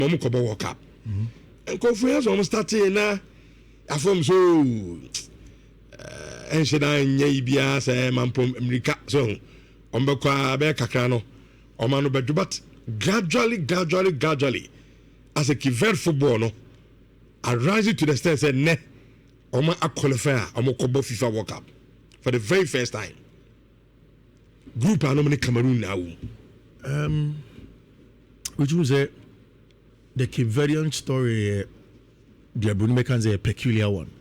omo kobo World Cup and conference almost starting na afom so en sheda nya bia say mampom America so ombekwa be kakra no omano bedu but gradually as a Verde football no arising to the extent say ne omo qualify omo kobo FIFA World Cup for the very first time. Group anomani Cameroon now. Which was the Cape Verdean story, the Brunimekans a peculiar one.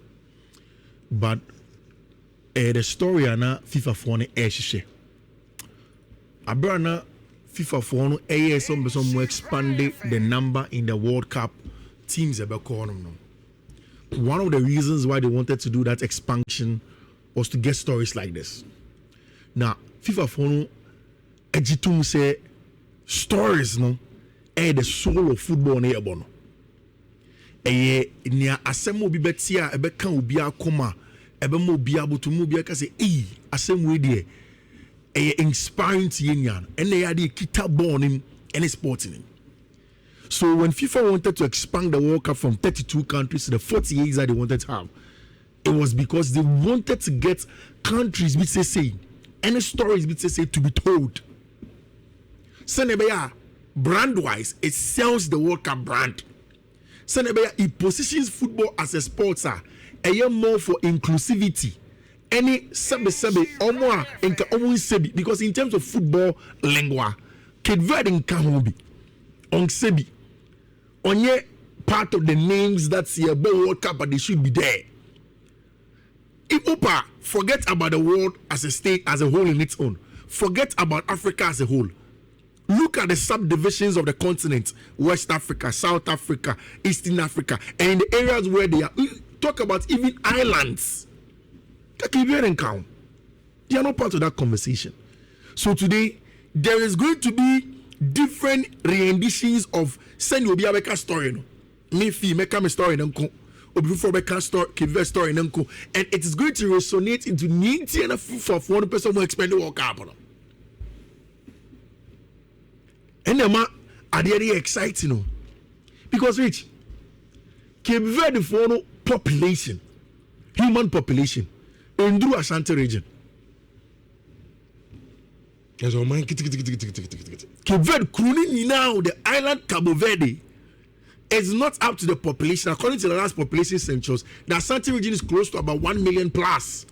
But the story ana FIFA for eshishe. Abrana FIFA for some more expanded the number in the World Cup teams about corner. One of the reasons why they wanted to do that expansion was to get stories like this. Now, FIFA for ejitum say stories no the soul of football na ebono. Nia asem obi betia ebe kan obi akoma ebe mo obi abotu mo obi aka say asem we de inspiring to yen and they are the kita born in any sporting. So when FIFA wanted to expand the World Cup from 32 countries to the 48 that they wanted to have, it was because they wanted to get countries which they say any stories which they say to be told. Senebeya brand wise, it sells the World Cup brand. Senebeya it positions football as a sport, a year more for inclusivity. Any sebe omwa enka omu sebi because in terms of football lingua, Cape Verde nka hobi on sebi onye part of the names that's here World Cup but they should be there. Ipopa forget about the world as a state as a whole in its own. Forget about Africa as a whole. Look at the subdivisions of the continent: West Africa, South Africa, Eastern Africa, and in the areas where they are. Talk about even islands. They are not part of that conversation. So today, there is going to be different renditions of send you a story. No, me fi make a story nanko, or before make a story, give story nanko, and it is going to resonate into 90 and a for one person who expend the World Cup. And them are very exciting, because Rich, Cape Verde for population, human population. In the Ashanti region. Cape Verde, now the island Cabo Verde is not up to the population. According to the last population census, the Ashanti region is close to about 1 million plus.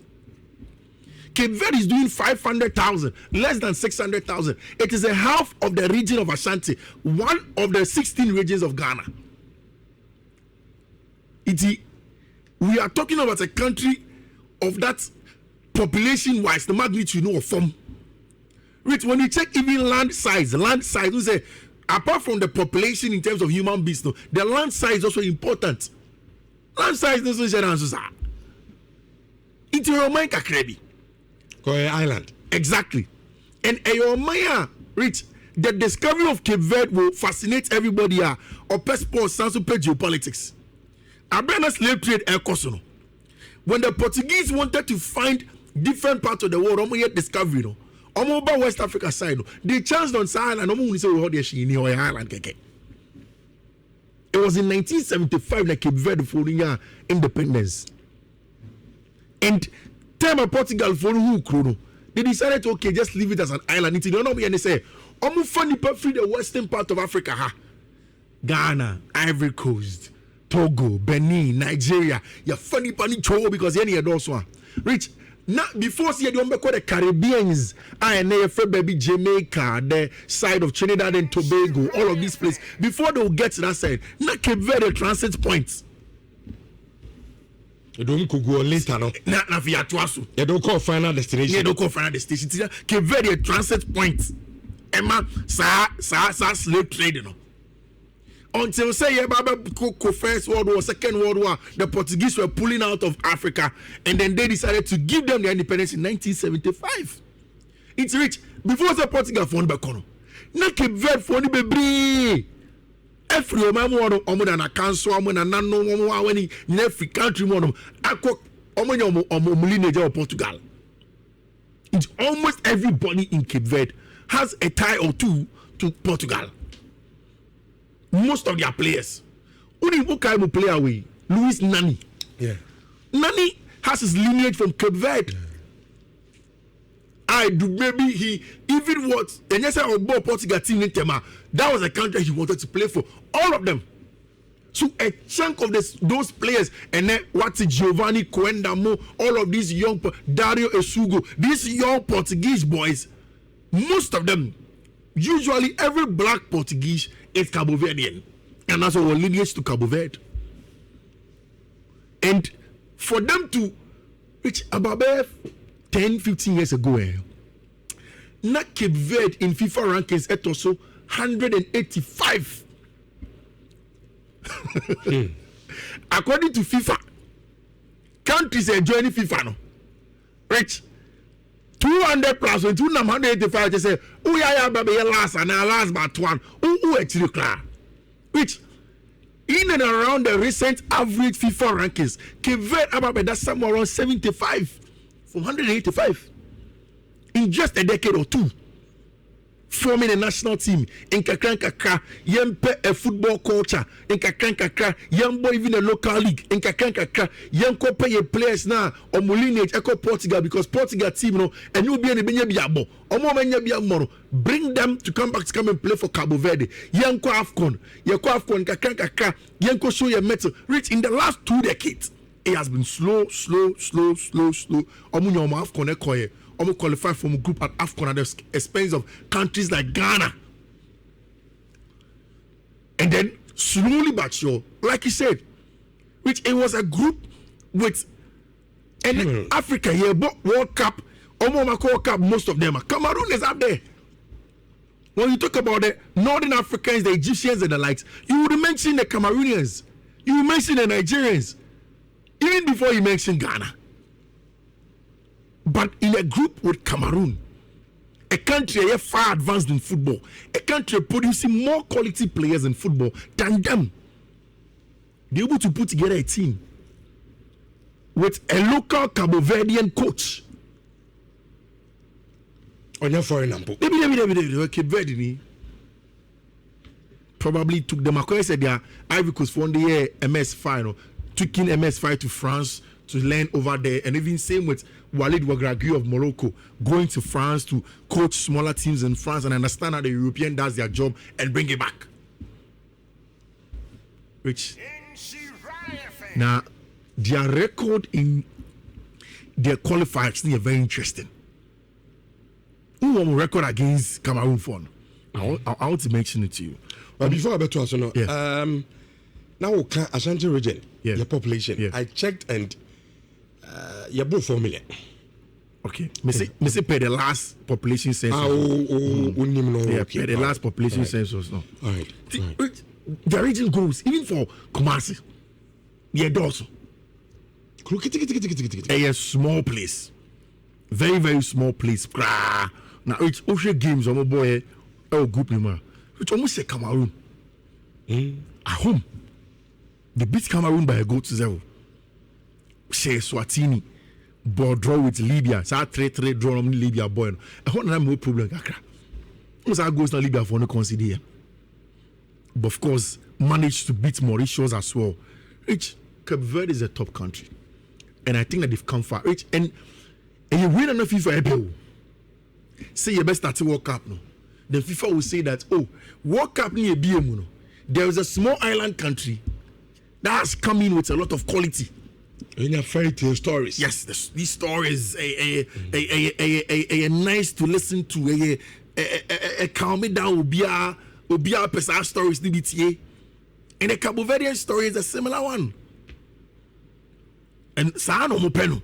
Cape Verde is doing 500,000, less than 600,000. It is a half of the region of Ashanti, one of the 16 regions of Ghana. We are talking about a country of that population wise, the magnitude of form. Rich, when you check even land size, we say apart from the population in terms of human beings, no, the land size is also important. Land size is also it's your mind kakrebi. Island. Exactly. And your mind, Rich, the discovery of Cape Verde will fascinate everybody or passport sans geopolitics. Abena slave trade air. When the Portuguese wanted to find different parts of the world, yet discovery, about West Africa side, they chanced on Sahel and island. It was in 1975 that Cape Verde following independence. And time of Portugal for who they decided to just leave it as an island. They don't know and they say, free the western part of Africa, Ghana, Ivory Coast, Togo, Benin, Nigeria, you're funny panic because any of those one. Rich, now before see the Caribbeans, baby Jamaica, the side of Trinidad and Tobago, all of these places, before they will get to that side, not Cape Verde transit points. You don't go later, no? Not via Tuasu. You don't call final destination. You don't call final destination. Cape Verde transit points. Emma, slave trade, no. Until say First World War, Second World War, the Portuguese were pulling out of Africa, and then they decided to give them their independence in 1975. It's rich. Before the Portugal found Bacono. Not Cape Verde for the baby. Every omo na council omo na nano omo when in every country mono akọ omo lineage of Portugal. It's almost everybody in Cape Verde has a tie or two to Portugal. most of their players. Only Bukaimo player away, Luis Nani. Yeah. Nani has his lineage from Cape Verde. Yeah. I do maybe he even what and yes I bought Portugal team in Tema. That was a country he wanted to play for. All of them. So a chunk of those players and then what's Giovanni Coendamo, all of these young Dario Esugo, these young Portuguese boys, most of them, usually every black Portuguese is Cabo Verdean. And that's our lineage to Cabo Verde. And for them to reach about 10, 15 years ago, not Cape Verde in FIFA rankings at also 185. According to FIFA, countries are joining FIFA no. Right? 200 plus 285 just say, oh yeah, baby, last and last but one. Oh, actually clear. Which in and around the recent average FIFA rankings, Cape Verde about that's somewhere around 75 from 185 in just a decade or two. Forming a national team in kakra yempe a football culture in kakra yembo even a local league in kakra yenko pay players now or lineage echo Portugal because Portugal team no and you be any biabo or bring them to come and play for Cabo Verde yenko AFCON kakra yenko show your metal rich in the last 2 decades. It has been slow. Omunyo AFCON ekoye. Almost qualify from a group at AFCON at the expense of countries like Ghana. And then slowly but sure, like you said, which it was a group with and Africa here, but World Cup, World Cup, most of them. Cameroon is up there. When you talk about the Northern Africans, the Egyptians and the likes, you would mention the Cameroonians, you would mention the Nigerians, even before you mention Ghana. But in a group with Cameroon, a country far advanced in football, a country producing more quality players in football than them, they're able to put together a team with a local Cabo Verdean coach. On your foreign number. Cape Verde probably took them. I said their Ivory Coast won the year MS final, took in MS5 to France to learn over there, and even same with Walid Ouagragui of Morocco going to France to coach smaller teams in France and understand how the European does their job and bring it back. Which now their record in their qualifiers is very interesting. Who won record against Cameroon for? I want to mention it to you. But before I bet to us, now Ashanti region, your population, I checked and you're both 4 million. Okay. Me say per the last population census. Per the last population census. No. All right. The region goes even for Kumasi. Yeah, also. A small place. Very, very small place. Now it's Ocean Games on my boy group number. Which almost say Cameroon. At home. They beat Cameroon by a goal to 0. Say Swatini, but draw with Libya. So I 3-3 draw on Libya boy. I want no problem. Once I goes to Libya for no consider. But of course, managed to beat Mauritius as well. Which Cape Verde is a top country, and I think that they've come far. Which and you win enough FIFA EPO. Say you best start to World Cup no. Then FIFA will say that World Cup near BM no. There is a small island country that has come in with a lot of quality. In your fairy tale stories. Yes, these stories are nice to listen to. Calm me down. Obia person stories DBTA. And the Cabo Verdean story is a similar one. And Sano Mopeno.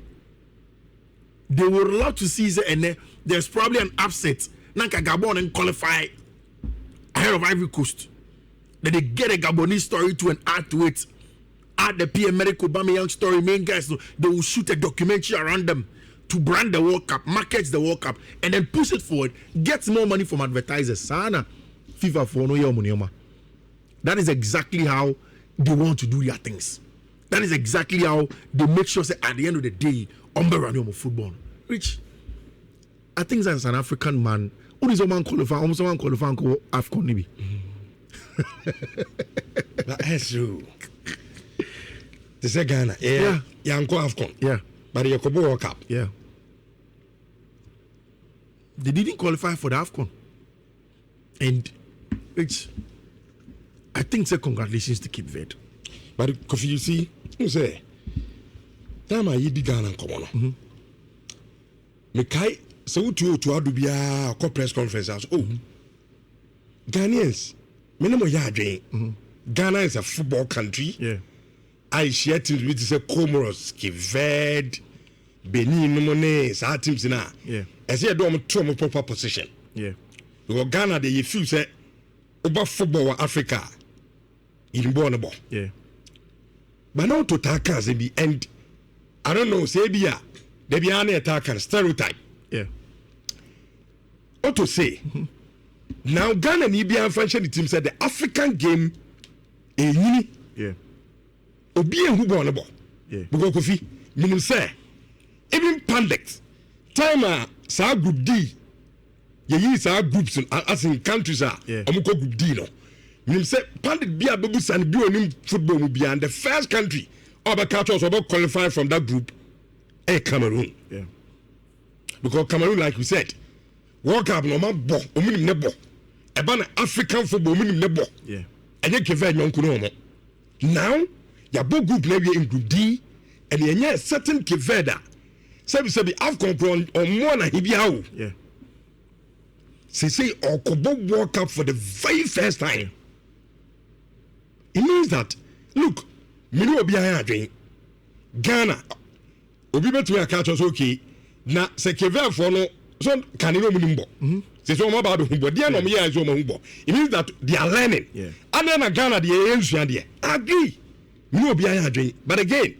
They would love to see it, and there's probably an upset. Nanka Gabon and qualify ahead of Ivory Coast. Then they get a Gabonese story to and add to it. Add the Pierre-Emerick Aubameyang story, main guys, so they will shoot a documentary around them to brand the World Cup, market the World Cup, and then push it forward, get more money from advertisers. Sana, FIFA for no year. That is exactly how they want to do their things. That is exactly how they make sure that at the end of the day, of football. Which I think as an African man, who is a man qualifying, almost one qualifying AFCON maybe. That's true. They say Ghana. Yeah. Yanko AFCON. Yeah. But the Yakobo World Cup. Yeah. They didn't qualify for the AFCON. And I think say congratulations to Cape Verde. But Kofi, you see, you say, time I did Ghana come on. Mekai, so to Adubia press conference. Ghanaians, minimum yarding. Ghana is a football country. Yeah. I share teams with the Comoros, Cape Verde, Benin, Nomone, our teams in. Yeah. I say I don't have a proper position. Yeah. Because Ghana, they feel say about football Africa in Bonabo. Yeah. But now to attackers they be and I don't know, say be they be an attacker stereotype. Yeah. What to say? Now Ghana need be function the team said the African game a Yeah. Obi who Bonabo. Yeah. Because Kofi, meaning say even pundits time sa group D. You use our groups as in countries are group D no. Meaning say pundit be a babus and be on football will be and the first country other countries about qualify from that group Cameroon. Yeah. Because Cameroon, like we said, World Cup no man bo, ominim nebo. Eba African football ominim nebo. Yeah. And you give yon kuno. Now, your both group na in group D and you certain Kiveda. Sabi AFCON or more na hibiao. Yeah. Say or Kobo World Cup for the very first time. It means that look, Minu obi ayadwen Ghana obi betu ya catch us okay. Na se Kevin for no so can you mbo. Say so about the humbo. Dia no me ya so humbo. It means that they are learning. Yeah. And then Ghana they ensure there. Agree. Minu obi ayadwen. But again,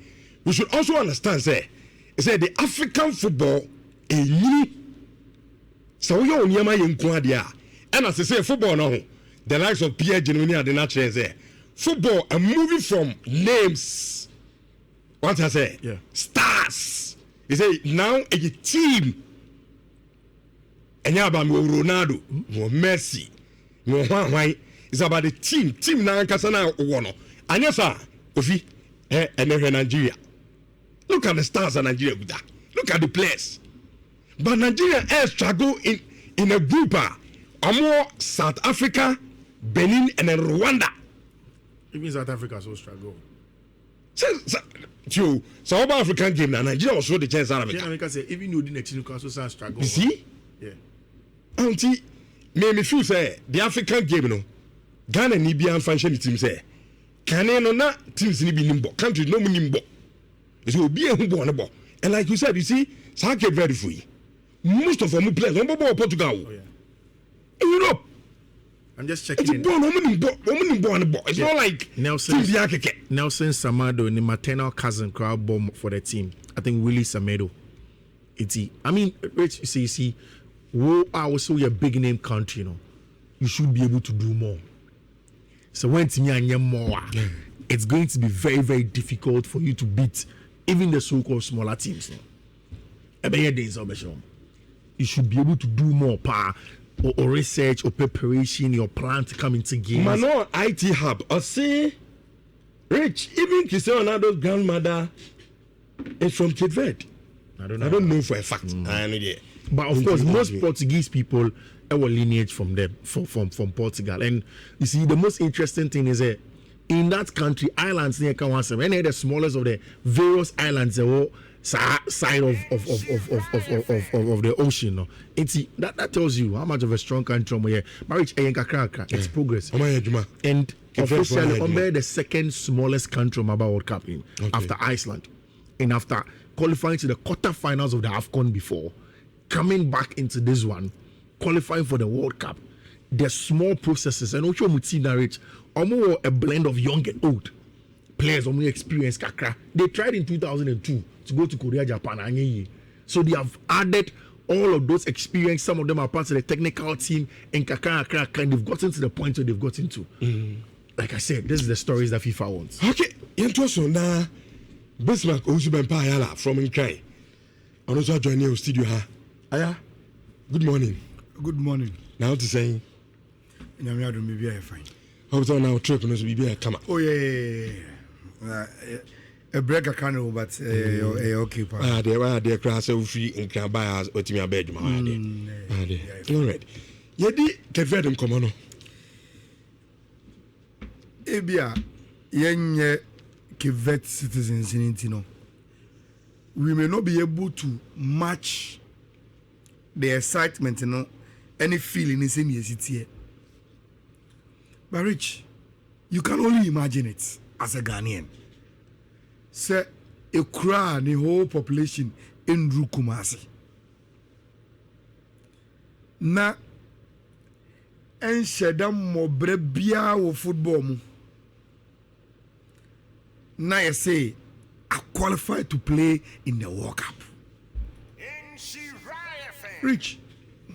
we should also understand say the African football so we on yama yenko dia and as I say football no the likes of Pierre Genuini and the natural say football and moving from names what I say stars he say now a team and you about Ronaldo no Messi no why it's about the team na nkasa na wono anya sa Kofi and Nigeria. Look at the stars of Nigeria with that. Look at the players. But Nigeria struggle in a group more South Africa, Benin, and then Rwanda. Even South Africa so struggle. So about African game now, Nigeria also the chance out of it. Yeah, I say even you didn't actually also struggle. You see? Yeah. Auntie, me feel say the African game no. Ghana ni be function team say. Can no na teams ni be nimbo. Country no nimbo. It will be a humble and like you said, you see, Sake very free. Most of them players, Portugal. Oh, yeah. In Europe. I'm just checking. It's not like Nelson Samado, the maternal cousin, crowd bomb for the team. I think Willie Samedo. I mean, Rich, you see, we are also a big name country, you should be able to do more. So when Tinya more, it's going to be very, very difficult for you to beat even the so-called smaller teams. You should be able to do more or research or preparation, your plan to come into games. Mano IT hub. I say, Rich, even Cristiano Ronaldo's grandmother is from Cape Verde. I don't know for a fact. I know that. But of course, most Portuguese people have a lineage from them, from Portugal. And you see, the most interesting thing is that in that country, islands near Kawasam, and the smallest of the various islands side of the ocean. That tells you how much of a strong country we are. Marriage it's progress. And officially, we're the second smallest country about World Cup after Iceland. And after qualifying to the quarterfinals of the AFCON before, coming back into this one, qualifying for the World Cup, the small processes and also Rich, almost a blend of young and old players, only experience kakra. They tried in 2002 to go to Korea, Japan, so they have added all of those experience. Some of them are part of the technical team and kakra, and they've gotten to the point where they've gotten to. Like I said, this is the stories that FIFA wants. Okay, interesting. Now, Bismarck Ousubempa Ayala from Nhyira. And also joining our studio. Aya, good morning. Good morning. Now to say, maybe I fine. I was on our trip and we come up. Oh yeah. A break a canoe, but okay. They're class of free and can buy us what you bed. All right. Yedi Kevin come on. Ebia yenye Kevet citizens in Intino. We may not be able to match the excitement, any feeling is in your city. But Rich, you can only imagine it as a Ghanaian. Say a crowd, the whole population in Rukumasi. Na en shedam mo brebia wo football mu. Na you say I qualified to play in the World Cup. Rich,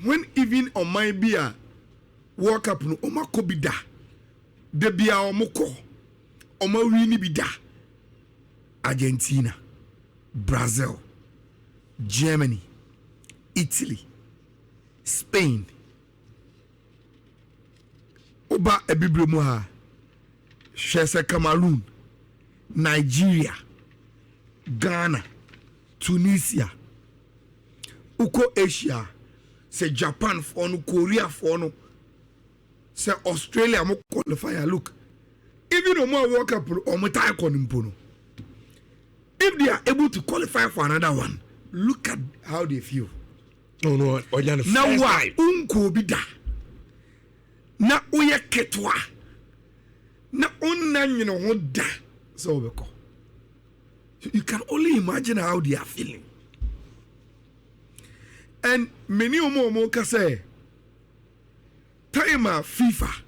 when even on my beer World Cup no omako bida. De bia omoko. Oma wini bida. Argentina, Brazil, Germany, Italy, Spain. Oba ebibremu ha. Shese Cameroon, Nigeria, Ghana, Tunisia. Uko Asia, se Japan for no, Korea for no, se Australia mo qualify. Look, even no more World Cup or mo tie konimpono. If they are able to qualify for another one, look at how they feel. No. Now why? Unko bida. Na oye ketwa. Na onna hoda. So you can only imagine how they are feeling. And many omo ka say time FIFA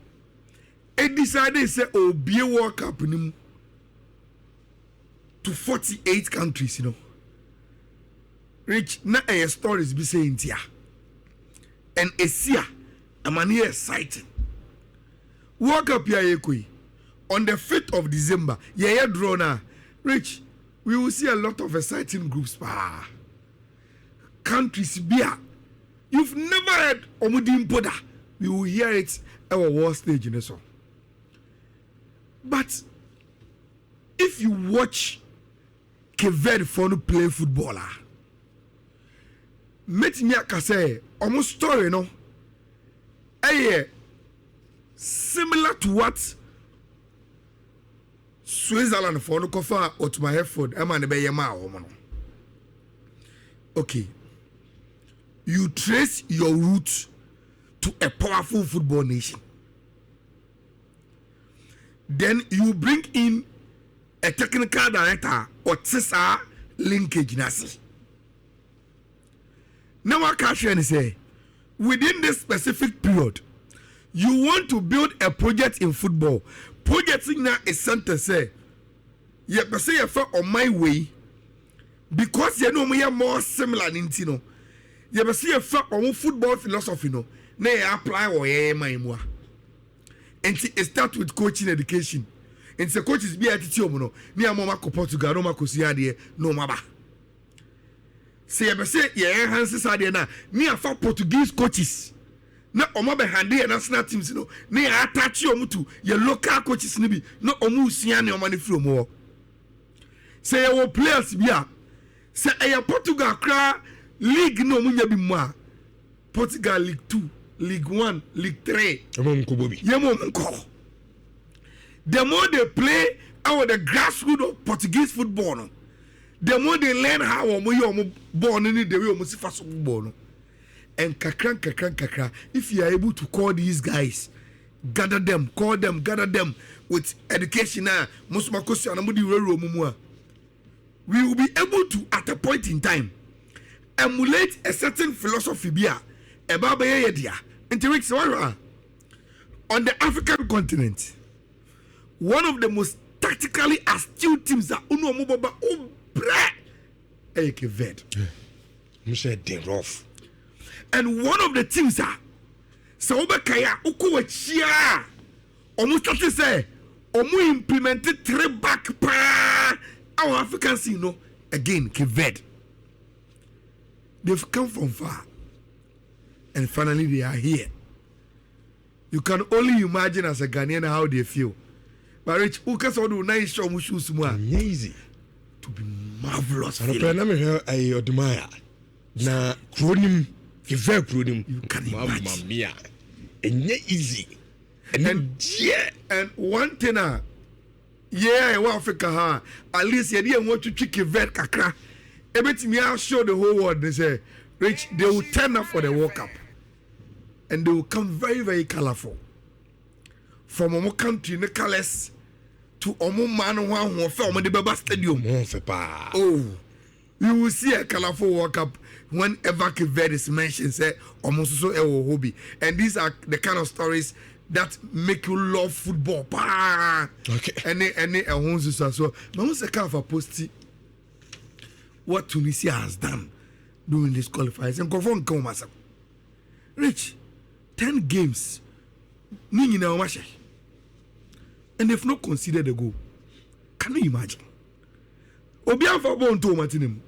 e decided say obi World Cup nim to 48 countries, Rich, na stories be saying tia. And Asia, I'm exciting. World Cup ya yekui. On the 5th of December, yeah draw na. Rich, we will see a lot of exciting groups. Countries beer. You've never heard Omudim Poda. We will hear it at our war stage in the song. But if you watch Verde for no play footballer, met me say almost story no. Similar to what Switzerland for no cover or to my effort. Okay, you trace your roots to a powerful football nation. Then you bring in a technical director or TSA linkage nasi. Now what can say? Within this specific period, you want to build a project in football. Project now is center say, you say you on my way because you know me are more similar in Tino. You say you on football philosophy no. Na you apply or my and it start with coaching education. And the coaches be at it, no. Ni amoma ko Portugal, no ma ko siade, no maba. Say hands side na. Ni afa Portuguese coaches. Na omo be hande national teams no. Ni attach you to your local coaches ni bi. No omu sia ne omo ne free omo. Say your players bia. Say Portugal kra league no omu nya bi mu a. Portugal League 2, League 1, League 3. The more they play our the grassroots of Portuguese football, no, the more they learn how we born in the way we fast football. And kakran, if you are able to call these guys, gather them with education, we will be able to at a point in time emulate a certain philosophy on the African continent. One of the most tactically astute teams are Verde. rough. And one of the teams are almost to say implemented 3 back our Africans, again, Verde. They've come from far. And finally they are here. You can only imagine as a Ghanaian how they feel. But Rich, who can do nice show shoes more? Easy. To be marvelous. And I never heard a admire. Na kronim, very kronim. You can imagine. Mamma mia. And easy. And one thing, in Africa, at least you didn't want to trick a vet kakra. Everything I'll show the whole world. They say, Rich, they will turn up for the World Cup. And they will come very, very colorful. From our country, the colors to Omo man who are from the Baba Stadium. Oh, you will see a colorful World Cup whenever Verde is mentioned. Say almost so a hobby, and these are the kind of stories that make you love football. Okay. Any so. Mama say kind of a post what Tunisia has done during this qualifiers and confirm come myself. Rich, 10 games. And they've not considered the goal. Can you imagine? Obian for born to Martinum.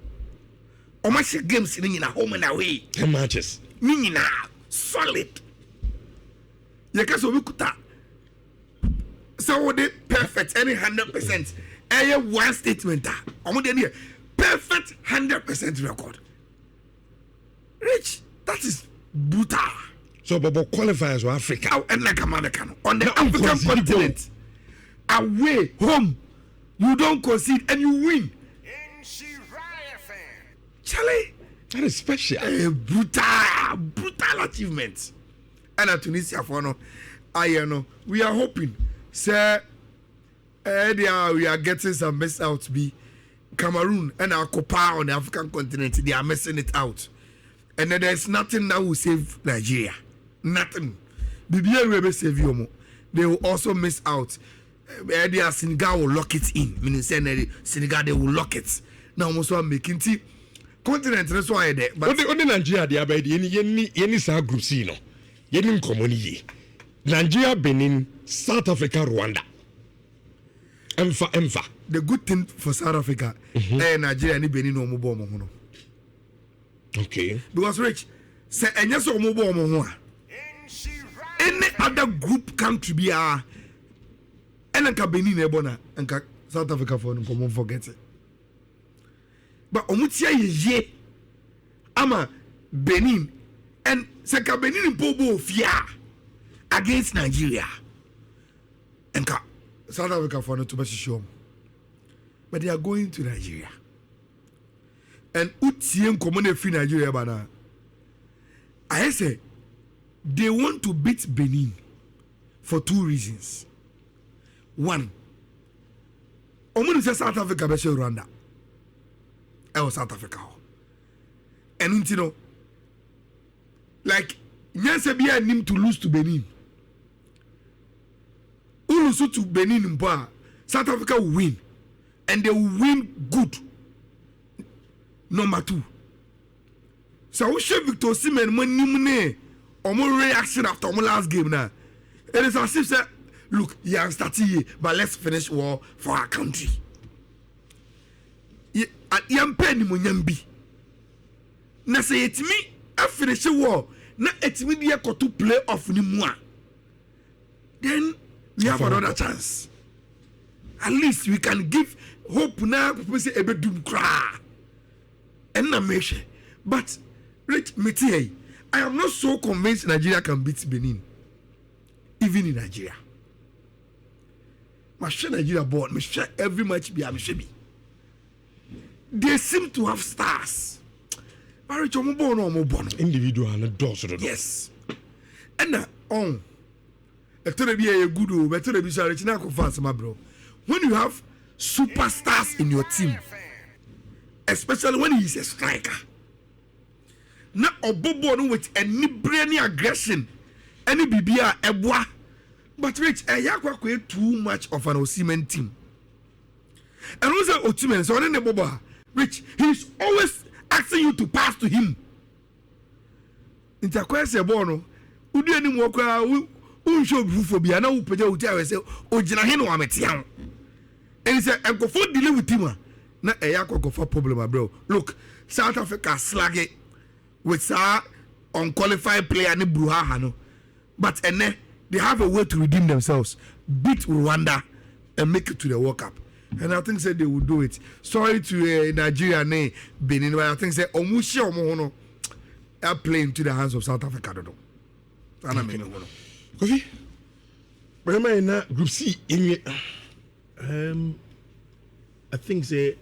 Omasha games in a home and away. 10 matches. Meaning solid. Yakasobikuta. So they perfect any 100%. Any one statement. Perfect 100% record. Rich, that is brutal. So Bobo qualifiers for Africa. On the African continent. Away, home, you don't concede and you win. Charlie, that is special. Brutal achievement. And at Tunisia for no, we are hoping, sir. We are getting some mess out. Be Cameroon and our Copa on the African continent. They are messing it out, and then there's nothing that will save Nigeria. Nothing. BBL will save you. They will also miss out. Senegal will lock it in. Meaning, Senegal they will lock it. Now, almost one making tea. Continent, that's why there. But only Nigeria, they are by any side group C, no. Yen community. Nigeria, Benin, South Africa, Rwanda. Emfa. The good thing for South Africa, Nigeria, and Benin, no more. Okay. Because Rich, say, and yes, or more. Any other group country be and Benin Ebona and South Africa for them come forget it. But Omutia ye ama Benin and Saka Benin Bobo Fia against Nigeria and South Africa for them to be shown. But they are going to Nigeria. And Utien common free Nigeria bana. I say they want to beat Benin for 2 reasons. One, Omun South Africa be Rwanda. South Africa. And you know, like Nyanse be nim to lose to Benin. Ulusu to Benin in bar. South Africa will win. And they will win good. Number 2. So we should Victor Osimhen money Omo reaction after Omo last game now. It is as if say, look, you are starting here, but let's finish war for our country. Yam penny munyambi. Na say it me, I finish war. Na it me dia to play off ni moi. Then we have another chance. At least we can give hope now. People say ebe doom cry. And na make sure. But Rich Metier, I am not so convinced Nigeria can beat Benin. Even in Nigeria. My share Nigeria board, my share every match be Amishebi. They seem to have stars. But individual and doors. Yes. And on a good better be sorry, my bro. When you have superstars in your team, especially when he is a striker, not a bobo with any brainy aggression, any BBA ebwa. But Rich, Ayakwa create too much of an Osimhen team. And also Osimhen, so on the boba, Rich, he's always asking you to pass to him. Interquest bono, who do any more who show phobia, no peja would tell us, Ojinahino Ametian. And he said, I go for delay with him. Not Ayakwa go for problem, bro. Look, South Africa slag with unqualified player ni Bruhahano. But they have a way to redeem themselves, beat Rwanda, and make it to the World Cup. And I think that they will do it. Sorry to Nigeria, Benin, but I think that Omushi Omohono are playing to the hands of South Africa. Kofi, remember in Group C, I think say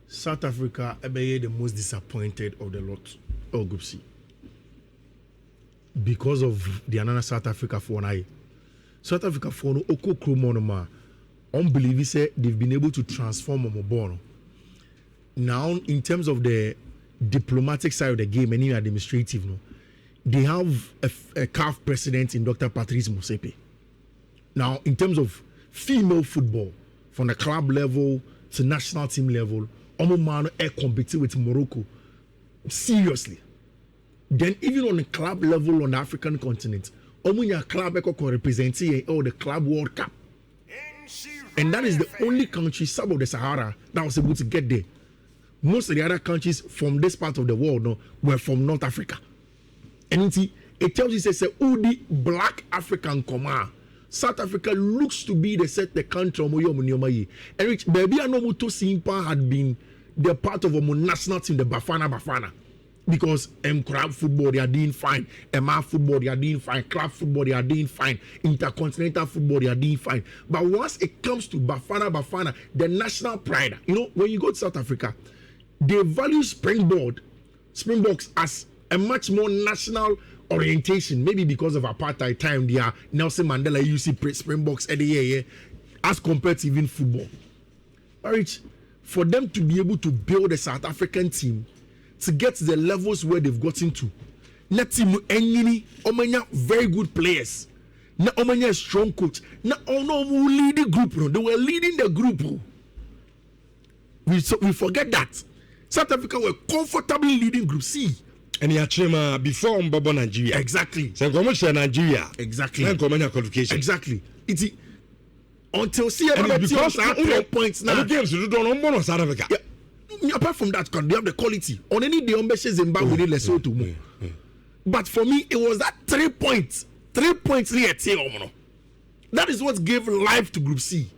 South Africa are the most disappointed of the lot of Group C because of the another South Africa for an South Africa for no Oko Kromonoma. Unbelievable say they've been able to transform Omobono. Now, in terms of the diplomatic side of the game and even administrative, no, they have a CAF president in Dr. Patrice Motsepe. Now, in terms of female football, from the club level to national team level, Omomano are competing with Morocco seriously. Then, even on the club level on the African continent, Omunya club representing the Club World Cup. And that is the only country south of the Sahara that was able to get there. Most of the other countries from this part of the world were from North Africa. And it tells you, say, the black African command. South Africa looks to be the country of and which baby Anomuto Simpa had been the part of a national team, the Bafana. Because club football they are doing fine, MR football they are doing fine, club football they are doing fine, intercontinental football they are doing fine. But once it comes to Bafana, the national pride, when you go to South Africa, they value Springboks as a much more national orientation. Maybe because of apartheid time, they are Nelson Mandela UC Springboks every year, as compared to even football. Right? For them to be able to build a South African team to get to the levels where they've gotten to. Let team any omanya very good players. Na omanya strong coach. Na ono lead the group. They were leading the group. We forget that. South Africa were comfortably leading Group C. And Yachema before Mbabo Nigeria. Exactly. So Nigeria. Exactly. Then Qualification. Exactly. It's until see because 3 points now. The games you don't know South Africa. Yeah. Apart from that, they have the quality. On any day, Zimbabwe with Lesotho. But for me, it was that 3 points. 3 points near Teomono. That is what gave life to Group C.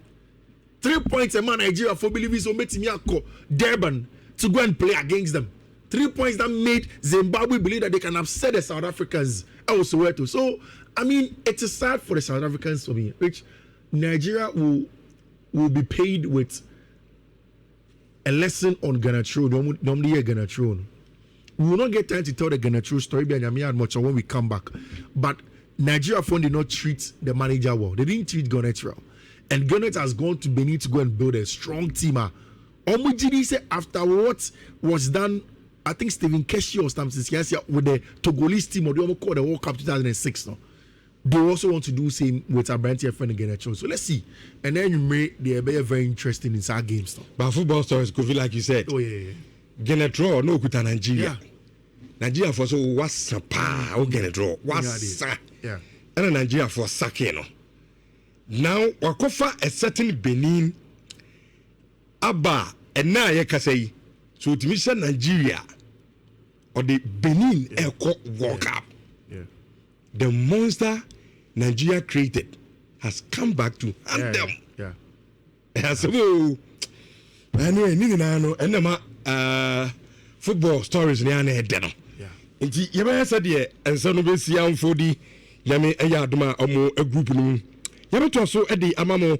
3 points a man Nigeria for believing so Metimiako Durban to go and play against them. 3 points that made Zimbabwe believe that they can upset the South Africans. So, I mean, it is sad for the South Africans for me, which Nigeria will be paid with a lesson on Ganatro. Normally a Ganatro. We will not get time to tell the Ganatro story much when we come back. But Nigeria Fund did not treat the manager well. They didn't treat Garnet well. And Garnet has gone to Benin to go and build a strong team. Omujidi said after what was done, I think Stephen Keshi or something with the Togolese team or the called the World Cup 2006. No? They also want to do the same with Abrantia friend again. So let's see. And then you may they be very interesting in our games. No? But football stories could be like you said. Oh yeah. Genetro no kuta Nigeria. Nigeria for so what's a pa or Genetro. What's yeah. And Nigeria for Sakeno. Now Wakofa a certain Benin Abba and now Yakasei. So to mission Nigeria or the Benin World Cup. The monster Nigeria created has come back to hunt them. Yeah. So, football stories ni ane edeno. Nti yeba said ye enso no besi amfodi yame eya adoma omo a group no. Yebe to so e di amamo